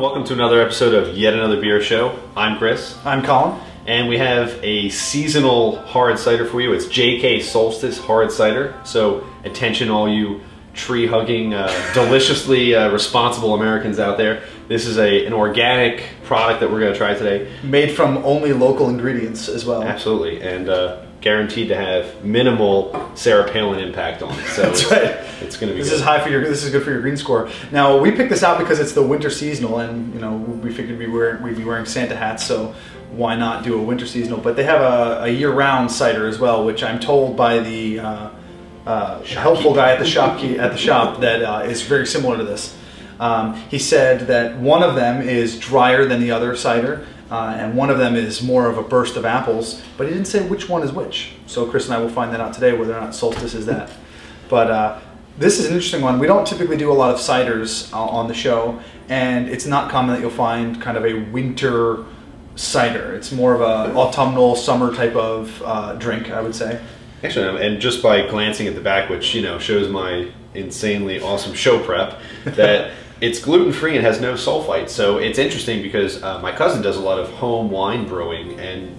Welcome to another episode of Yet Another Beer Show. I'm Chris. I'm Colin. And we have a seasonal hard cider for you. It's JK Solstice Hard Cider. So attention all you tree-hugging, deliciously responsible Americans out there. This is an organic product that we're going to try today. Made from only local ingredients as well. Absolutely. And guaranteed to have minimal Sarah Palin impact on it. So That's right. It's going to be This good. is high for your. This is good for your green score. Now we picked this out because it's the winter seasonal, and we figured we'd be wearing Santa hats, so why not do a winter seasonal? But they have a year-round cider as well, which I'm told by the helpful guy at the shop that is very similar to this. He said that one of them is drier than the other cider. And one of them is more of a burst of apples, but he didn't say which one is which. So Chris and I will find that out today, whether or not Solstice is that. But this is an interesting one. We don't typically do a lot of ciders on the show, and it's not common that you'll find kind of a winter cider. It's more of a autumnal, summer type of drink, I would say. Actually, and just by glancing at the back, which shows my insanely awesome show prep, that it's gluten-free and has no sulfite. So it's interesting because my cousin does a lot of home wine brewing, and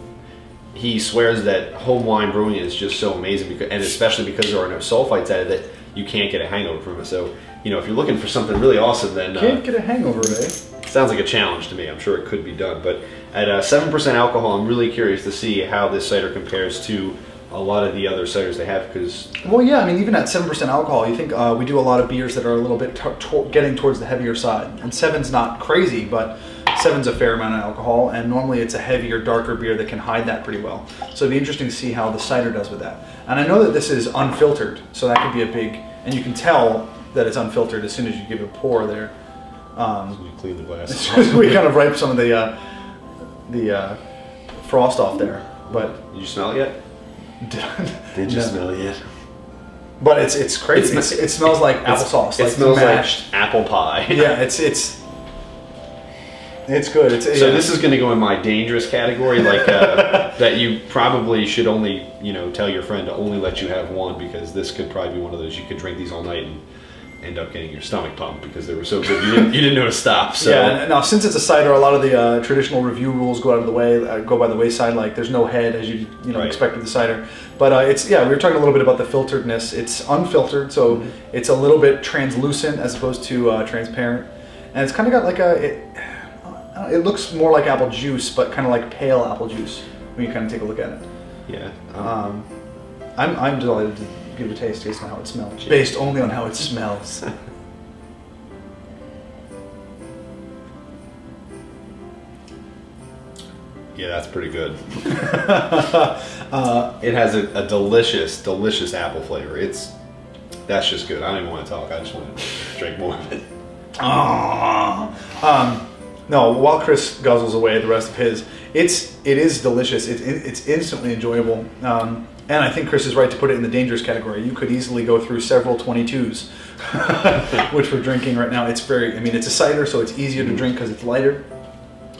he swears that home wine brewing is just so amazing, and especially because there are no sulfites added, that you can't get a hangover from it. So, if you're looking for something really awesome, then Can't get a hangover, eh? Sounds like a challenge to me. I'm sure it could be done. But at 7% alcohol, I'm really curious to see how this cider compares to a lot of the other ciders they have, because... Well, yeah, I mean, even at 7% alcohol, you think we do a lot of beers that are a little bit getting towards the heavier side. And 7's not crazy, but 7's a fair amount of alcohol, and normally it's a heavier, darker beer that can hide that pretty well. So it'd be interesting to see how the cider does with that. And I know that this is unfiltered, so that could be a big... And you can tell that it's unfiltered as soon as you give it a pour there. We clean the glass. We kind of wipe some of the frost off there. But Did you smell it yet? Did you smell it yet? But it's crazy. It smells like applesauce. It like smells mashed. like apple pie. Yeah, it's good. So this is going to go in my dangerous category, like that you probably should only tell your friend to only let you have one, because this could probably be one of those you could drink these all night and end up getting your stomach pumped because they were so good you didn't know to stop. So yeah, and now since it's a cider, a lot of the traditional review rules go out of the way, go by the wayside. Like there's no head as you right. expect with the cider. But we were talking a little bit about the filteredness. It's unfiltered, so it's a little bit translucent as opposed to transparent, and it's kind of got like it looks more like apple juice, but kind of like pale apple juice when you kind of take a look at it. Yeah. I'm delighted to give it a taste based on how it smells. Based only on how it smells. Yeah, that's pretty good. It has a delicious, delicious apple flavor. That's just good. I don't even want to talk. I just want to drink more of it. No, while Chris guzzles away the rest of his, it is delicious. It's instantly enjoyable. And I think Chris is right to put it in the dangerous category. You could easily go through several 22s, which we're drinking right now. It's it's a cider, so it's easier to drink because it's lighter.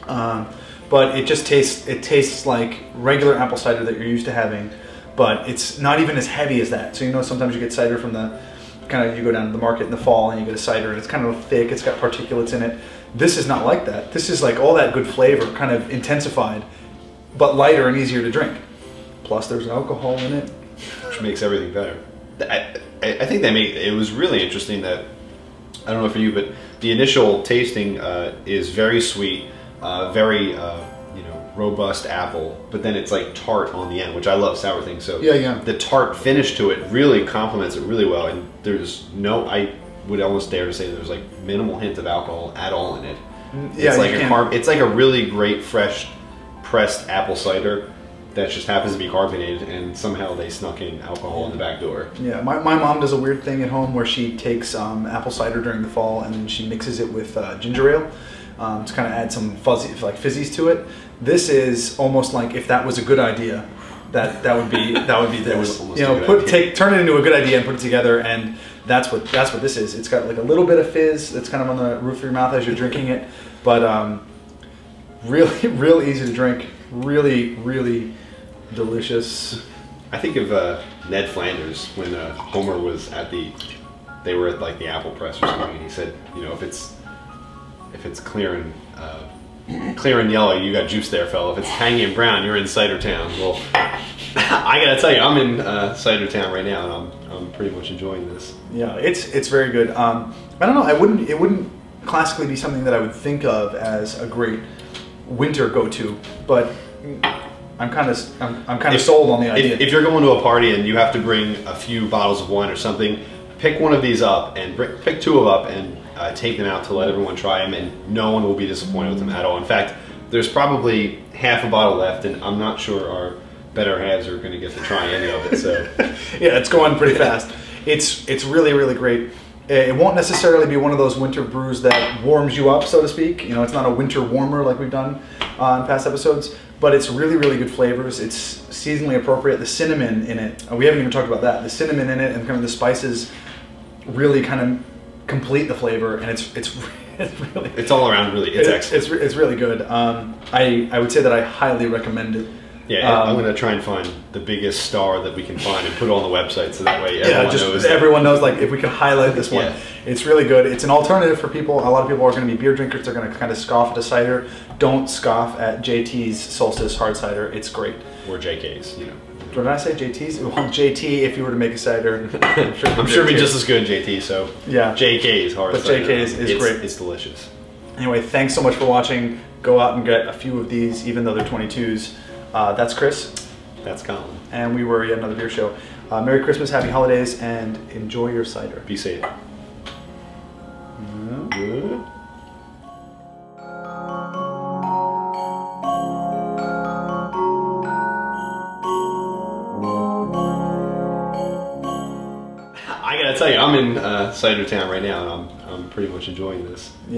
But it just tastes like regular apple cider that you're used to having, but it's not even as heavy as that. So sometimes you get cider from you go down to the market in the fall and you get a cider and it's kind of thick, it's got particulates in it. This is not like that. This is like all that good flavor kind of intensified, but lighter and easier to drink. Plus there's alcohol in it, which makes everything better. I think it was really interesting that, I don't know for you, but the initial tasting is very sweet, very robust apple, but then it's like tart on the end, which I love sour things. So yeah. The tart finish to it really complements it really well, and there's I would almost dare to say there's like minimal hint of alcohol at all in it. Yeah, it's like a really great fresh pressed apple cider that just happens to be carbonated, and somehow they snuck in alcohol in the back door. Yeah, my mom does a weird thing at home where she takes apple cider during the fall and then she mixes it with ginger ale to kind of add some fizzies to it. This is almost like if that was a good idea, that would be this. Turn it into a good idea and put it together, and that's what this is. It's got like a little bit of fizz that's kind of on the roof of your mouth as you're drinking it, but real easy to drink, really delicious. I think of Ned Flanders when Homer was they were at like the apple press or something, and he said, if it's clear and yellow, you got juice there, fella. If it's tangy and brown, you're in Cider Town. Well, I gotta tell you, I'm in Cider Town right now, and I'm pretty much enjoying this. Yeah, it's very good. I don't know. It wouldn't classically be something that I would think of as a great winter go-to, but I'm kind of sold on the idea. If you're going to a party and you have to bring a few bottles of wine or something, pick one of these up and pick two of up and take them out to let everyone try them, and no one will be disappointed with them at all. In fact, there's probably half a bottle left, and I'm not sure our better halves are going to get to try any of it. So yeah, it's going pretty fast. It's really, really great. It won't necessarily be one of those winter brews that warms you up, so to speak. You know, it's not a winter warmer like we've done in past episodes, but it's really, really good flavors. It's seasonally appropriate. The cinnamon in it, we haven't even talked about that. The cinnamon in it and kind of the spices really kind of complete the flavor, and it's really, it's all around really, it's excellent. It's really good. I would say that I highly recommend it. Yeah, I'm going to try and find the biggest star that we can find and put it on the website, so that way everyone knows. Everyone knows, like, if we could highlight this one. Yeah. It's really good. It's an alternative for people. A lot of people are going to be beer drinkers. They're going to kind of scoff at a cider. Don't scoff at JT's Solstice hard cider. It's great. Or JK's, you know. What did I say? JT's? Well, JT, if you were to make a cider. I'm sure it'd be just as good, JT, so yeah. JK's hard cider. But JK's is great. It's delicious. Anyway, thanks so much for watching. Go out and get a few of these, even though they're 22s. That's Chris. That's Colin. And we were Yet Another Beer Show. Merry Christmas, Happy Holidays, and enjoy your cider. Be safe. Yeah. I gotta tell you, I'm in Cider Town right now, and I'm pretty much enjoying this. Yeah.